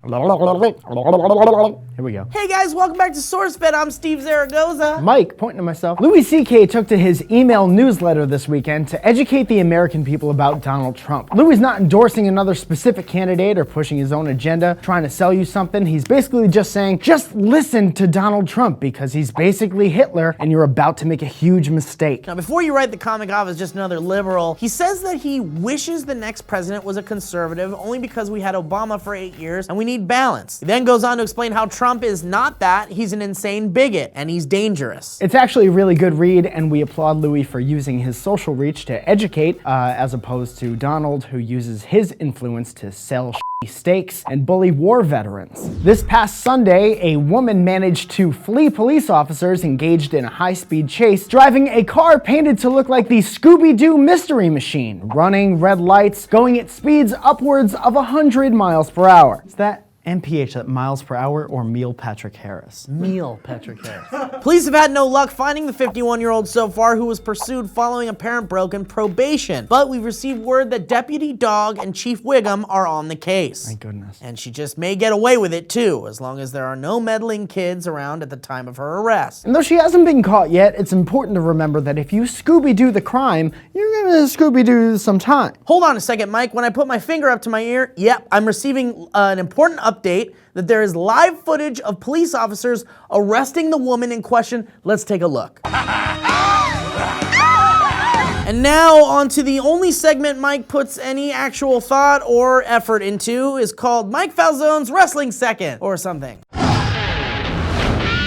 Here we go. Hey guys, welcome back to SourceFed. I'm Steve Zaragoza. Mike, pointing to myself. Louis C.K. took to his email newsletter this weekend to educate the American people about Donald Trump. Louis not endorsing another specific candidate or pushing his own agenda, trying to sell you something. He's basically just saying, just listen to Donald Trump because he's basically Hitler and you're about to make a huge mistake. Now, before you write the comic off as just another liberal, he says that he wishes the next president was a conservative only because we had Obama for 8 years and we need balance. He then goes on to explain how Trump is not that, he's an insane bigot, and he's dangerous. It's actually a really good read, and we applaud Louis for using his social reach to educate, as opposed to Donald, who uses his influence to sell steaks and bully war veterans. This past Sunday, a woman managed to flee police officers engaged in a high-speed chase, driving a car painted to look like the Scooby-Doo Mystery Machine, running red lights, going at speeds upwards of 100 miles per hour. Is that MPH, that miles per hour, or Neil Patrick Harris? Neil Patrick Harris. Police have had no luck finding the 51-year-old so far, who was pursued following apparent broken probation. But we've received word that Deputy Dog and Chief Wiggum are on the case. Thank goodness. And she just may get away with it too, as long as there are no meddling kids around at the time of her arrest. And though she hasn't been caught yet, it's important to remember that if you Scooby-Doo the crime, you're gonna Scooby-Doo some time. Hold on a second, Mike. When I put my finger up to my ear, yep, I'm receiving an important update that there is live footage of police officers arresting the woman in question. Let's take a look. And now on to the only segment Mike puts any actual thought or effort into, is called Mike Falzone's Wrestling Second, or something.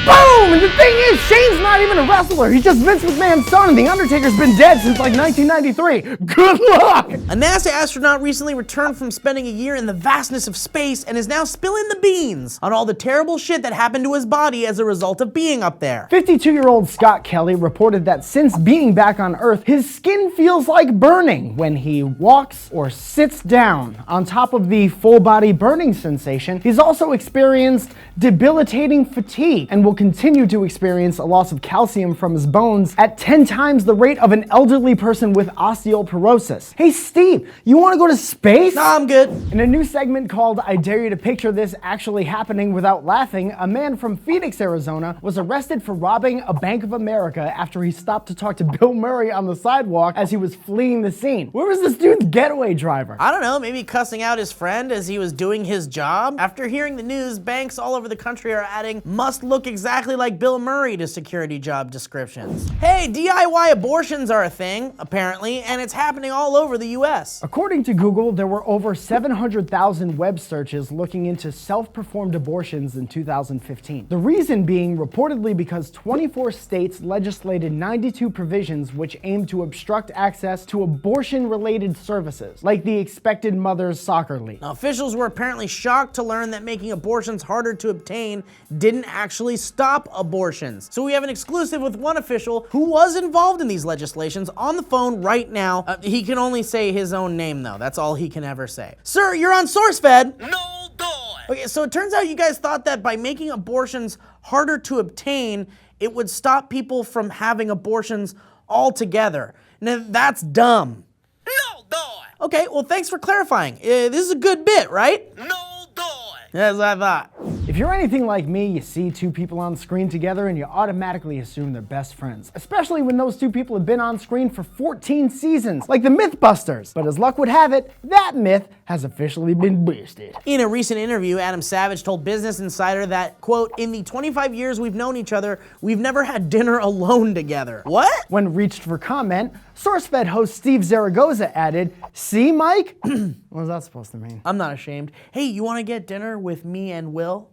Boom! And the thing is, Shane's not even a wrestler. He's just Vince McMahon's son, and The Undertaker's been dead since like 1993. Good luck! A NASA astronaut recently returned from spending a year in the vastness of space and is now spilling the beans on all the terrible shit that happened to his body as a result of being up there. 52-year-old Scott Kelly reported that since being back on Earth, his skin feels like burning when he walks or sits down. On top of the full-body burning sensation, he's also experienced debilitating fatigue and will continue to experience a loss of calcium from his bones at 10 times the rate of an elderly person with osteoporosis. Hey Steve, you want to go to space? Nah, I'm good. In a new segment called I Dare You to Picture This Actually Happening Without Laughing, a man from Phoenix, Arizona was arrested for robbing a Bank of America after he stopped to talk to Bill Murray on the sidewalk as he was fleeing the scene. Where was this dude's getaway driver? I don't know, maybe cussing out his friend as he was doing his job? After hearing the news, banks all over the country are adding must look exactly like Bill Murray to security job descriptions. Hey, DIY abortions are a thing, apparently, and it's happening all over the US. According to Google, there were over 700,000 web searches looking into self-performed abortions in 2015. The reason being reportedly because 24 states legislated 92 provisions which aim to obstruct access to abortion-related services, like the Expected Mothers Soccer League. Now, officials were apparently shocked to learn that making abortions harder to obtain didn't actually stop abortions. So we have an exclusive with one official who was involved in these legislations on the phone right now. He can only say his own name though. That's all he can ever say. Sir, you're on SourceFed. No boy. Okay, so it turns out you guys thought that by making abortions harder to obtain, it would stop people from having abortions altogether. Now that's dumb. No boy. Okay, well thanks for clarifying. This is a good bit, right? No boy. That's what I thought. If you're anything like me, you see two people on screen together and you automatically assume they're best friends, especially when those two people have been on screen for 14 seasons, like the Mythbusters. But as luck would have it, that myth has officially been busted. In a recent interview, Adam Savage told Business Insider that, quote, in the 25 years we've known each other, we've never had dinner alone together. What? When reached for comment, SourceFed host Steve Zaragoza added, "See, Mike?" What was that supposed to mean? I'm not ashamed. Hey, you want to get dinner with me and Will?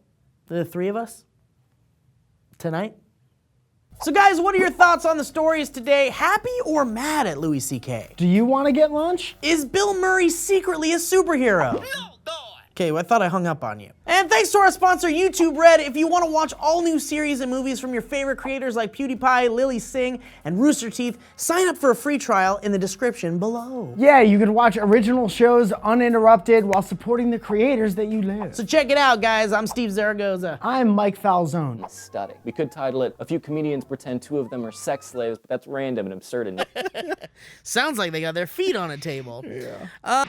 The three of us? Tonight? So guys, what are your thoughts on the stories today? Happy or mad at Louis C.K.? Do you want to get lunch? Is Bill Murray secretly a superhero? No boy. Okay, well, I thought I hung up on you. And thanks to our sponsor, YouTube Red. If you want to watch all new series and movies from your favorite creators like PewDiePie, Lily Singh, and Rooster Teeth, sign up for a free trial in the description below. Yeah, you can watch original shows uninterrupted while supporting the creators that you love. So check it out, guys. I'm Steve Zaragoza. I'm Mike Falzone. Stunning. We could title it, "A Few Comedians Pretend Two of Them Are Sex Slaves," but that's random and absurd. Sounds like they got their feet on a table. Yeah.